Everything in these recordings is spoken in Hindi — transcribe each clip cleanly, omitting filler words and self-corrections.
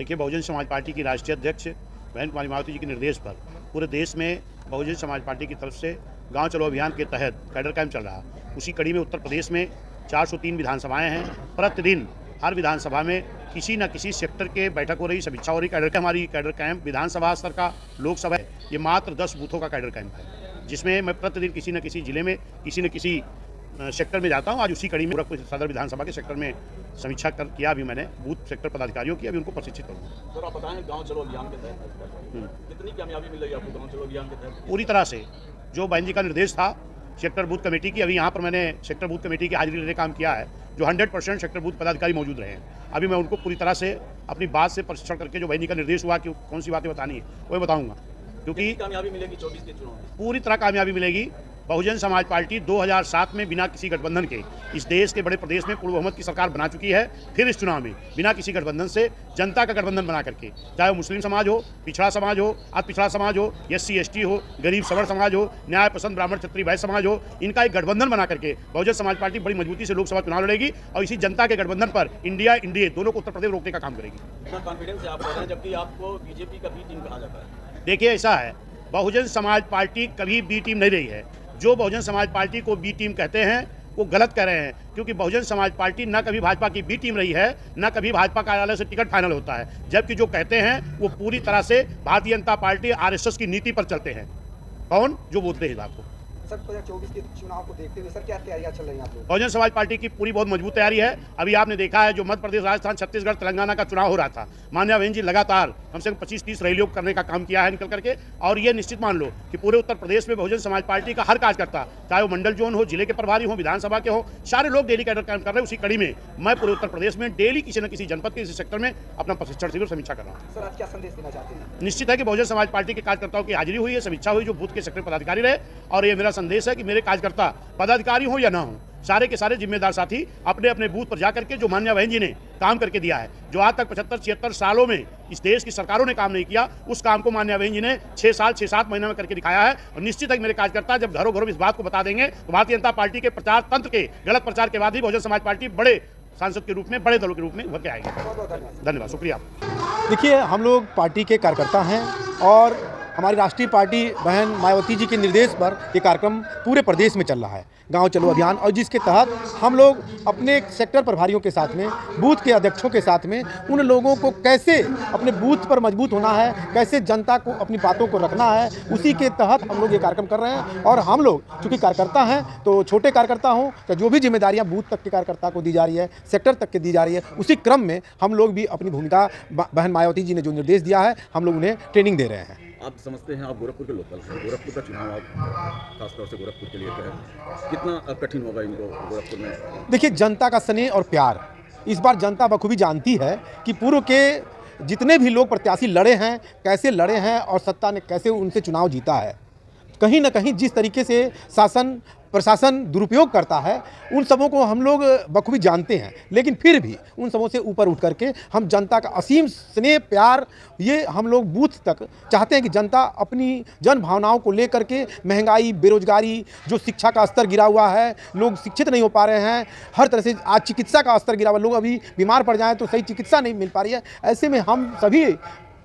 देखिए, बहुजन समाज पार्टी की राष्ट्रीय अध्यक्ष बहन कुमारी मायावती जी के निर्देश पर पूरे देश में बहुजन समाज पार्टी की तरफ से गांव चलो अभियान के तहत कैडर कैंप चल रहा। उसी कड़ी में उत्तर प्रदेश में 403 विधानसभाएं हैं। प्रतिदिन हर विधानसभा में किसी न किसी सेक्टर के बैठक हो रही, समीक्षा हो रही। हमारी कैडर कैंप विधानसभा स्तर का, लोकसभा है, ये मात्र 10 बूथों का कैडर कैंप है, जिसमें मैं प्रतिदिन किसी न किसी जिले में किसी न किसी सेक्टर में जाता हूँ। आज उसी कड़ी में गोरखपुर सदर विधानसभा के सेक्टर में समीक्षा किया। अभी मैंने बूथ सेक्टर पदाधिकारियों की, अभी उनको प्रशिक्षित करूँगा। सर, आप बताएं, गांव चलो अभियान के तहत कितनी कामयाबी मिल रही है आपको गांव चलो अभियान के तहत? पूरी तरह से जो बहन जी का निर्देश था सेक्टर बूथ कमेटी की, अभी यहाँ पर मैंने सेक्टर बूथ कमेटी की हाजिरी लेने काम किया है, जो 100% सेक्टर बूथ पदाधिकारी मौजूद रहे हैं। अभी मैं उनको पूरी तरह से अपनी बात से प्रशिक्षण करके जो बहन जी का निर्देश हुआ कि कौन सी बातें बतानी है वो बताऊँगा, क्योंकि कामयाबी मिलेगी 24 के चुनाव में। पूरी तरह कामयाबी मिलेगी। बहुजन समाज पार्टी 2007 में बिना किसी गठबंधन के इस देश के बड़े प्रदेश में पूर्ण बहुमत की सरकार बना चुकी है। फिर इस चुनाव में बिना किसी गठबंधन से जनता का गठबंधन बना करके, चाहे वो मुस्लिम समाज हो, पिछड़ा समाज हो, अति पिछड़ा समाज हो, SC ST हो, गरीब सवर्ण समाज हो, न्याय पसंद ब्राह्मण क्षत्रिय वैश्य समाज हो, इनका एक गठबंधन बना करके बहुजन समाज पार्टी बड़ी मजबूती से लोकसभा चुनाव लड़ेगी और इसी जनता के गठबंधन पर इंडिया इंडिया दोनों को उत्तर प्रदेश रोकने का काम करेगी। इतना कॉन्फिडेंस है आप कह रहे हैं, जबकि आपको बीजेपी का बी टीम कहा जाता है। देखिए, ऐसा है, बहुजन समाज पार्टी कभी बी टीम नहीं रही है। जो बहुजन समाज पार्टी को बी टीम कहते हैं वो गलत कह रहे हैं, क्योंकि बहुजन समाज पार्टी न कभी भाजपा की बी टीम रही है, न कभी भाजपा कार्यालय से टिकट फाइनल होता है। जबकि जो कहते हैं वो पूरी तरह से भारतीय जनता पार्टी RSS की नीति पर चलते हैं। कौन? जो बोलते हैं इस बात को। सर, 2024 के चुनाव को देखते हुए सर क्या तैयारियां चल रही हैं आप लोग? बहुजन समाज पार्टी की पूरी बहुत मजबूत तैयारी है। अभी आपने देखा है जो मध्य प्रदेश, राजस्थान, छत्तीसगढ़, तेलंगाना का चुनाव हो रहा था, माननीय बहन जी लगातार कम से कम 25-30 रैलियों करने का काम किया है निकल करके। और ये निश्चित मान लो कि पूरे उत्तर प्रदेश में बहुजन समाज पार्टी का हर कार्यकर्ता, चाहे वो मंडल जोन हो, जिले के प्रभारी हो, विधानसभा के हो, सारे लोग डेली कैडर कैंप कर रहे हैं। उसी कड़ी में मैं पूरे उत्तर प्रदेश में डेली किसी न किसी जनपद के किसी सेक्टर में अपना प्रशिक्षण शिविर समीक्षा कर रहा हूँ। सर, आज क्या संदेश देना चाहते हैं? निश्चित है कि बहुजन समाज पार्टी के कार्यकर्ताओं की हाजिरी हुई है, समीक्षा हुई, जो बूथ के सेक्टर पदाधिकारी रहे। और ये मेरा संदेश है कि मेरे कार्यकर्ता पदाधिकारी हो या ना हो, सारे के सारे जिम्मेदार साथी अपने अपने बूथ पर जाकर के जो माननीय बहन जी ने काम करके दिया है, जो आज तक 75-76 सालों में इस देश की सरकारों ने काम नहीं किया, उस काम को माननीय बहन जी ने 6 साल 6-7 महीने में करके दिखाया है। और निश्चित है कि मेरे कार्यकर्ता जब घरों घरों इस बात को बता देंगे तो भारतीय जनता पार्टी के प्रचार तंत्र के गलत प्रचार के बाद ही बहुजन समाज पार्टी बड़े सांसद के रूप में, बड़े दलों के रूप में उभर के आएगी। धन्यवाद, शुक्रिया। देखिए, हम लोग पार्टी के कार्यकर्ता हैं और हमारी राष्ट्रीय पार्टी बहन मायावती जी के निर्देश पर ये कार्यक्रम पूरे प्रदेश में चल रहा है, गांव चलो अभियान, और जिसके तहत हम लोग अपने सेक्टर प्रभारियों के साथ में, बूथ के अध्यक्षों के साथ में उन लोगों को कैसे अपने बूथ पर मजबूत होना है, कैसे जनता को अपनी बातों को रखना है, उसी के तहत हम लोग ये कार्यक्रम कर रहे हैं। और हम लोग चूँकि कार्यकर्ता हैं, तो छोटे कार्यकर्ता हों तो जो भी जिम्मेदारियाँ बूथ तक के कार्यकर्ता को दी जा रही है, सेक्टर तक के दी जा रही है, उसी क्रम में हम लोग भी अपनी भूमिका, बहन मायावती जी ने जो निर्देश दिया है, हम लोग उन्हें ट्रेनिंग दे रहे हैं। आप समझते हैं, आप गोरखपुर के लोकल हैं, गोरखपुर का चुनाव आप खासतौर से गोरखपुर के लिए कितना कठिन होगा इनको गोरखपुर में? देखिए, जनता का स्नेह और प्यार इस बार जनता बखूबी जानती है कि पूर्व के जितने भी लोग प्रत्याशी लड़े हैं, कैसे लड़े हैं और सत्ता ने कैसे उनसे चुनाव जीता है। कहीं ना कहीं जिस तरीके से शासन प्रशासन दुरुपयोग करता है, उन सबों को हम लोग बखूबी जानते हैं, लेकिन फिर भी उन सबों से ऊपर उठ करके हम जनता का असीम स्नेह प्यार, ये हम लोग बूथ तक चाहते हैं कि जनता अपनी जन भावनाओं को लेकर के, महंगाई, बेरोजगारी, जो शिक्षा का स्तर गिरा हुआ है, लोग शिक्षित नहीं हो पा रहे हैं, हर तरह से आज चिकित्सा का स्तर गिरा हुआ, लोग अभी बीमार पड़ जाएँ तो सही चिकित्सा नहीं मिल पा रही है। ऐसे में हम सभी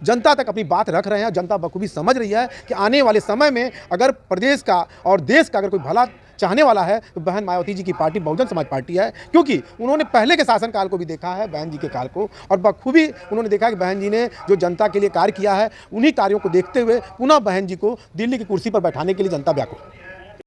जनता तक अपनी बात रख रहे हैं। जनता बखूबी समझ रही है कि आने वाले समय में अगर प्रदेश का और देश का अगर कोई भला चाहने वाला है तो बहन मायावती जी की पार्टी बहुजन समाज पार्टी है, क्योंकि उन्होंने पहले के शासनकाल को भी देखा है, बहन जी के काल को, और बखूबी उन्होंने देखा कि बहन जी ने जो जनता के लिए कार्य किया है, उन्हीं कार्यों को देखते हुए पुनः बहन जी को दिल्ली की कुर्सी पर बैठाने के लिए जनता व्याकुल।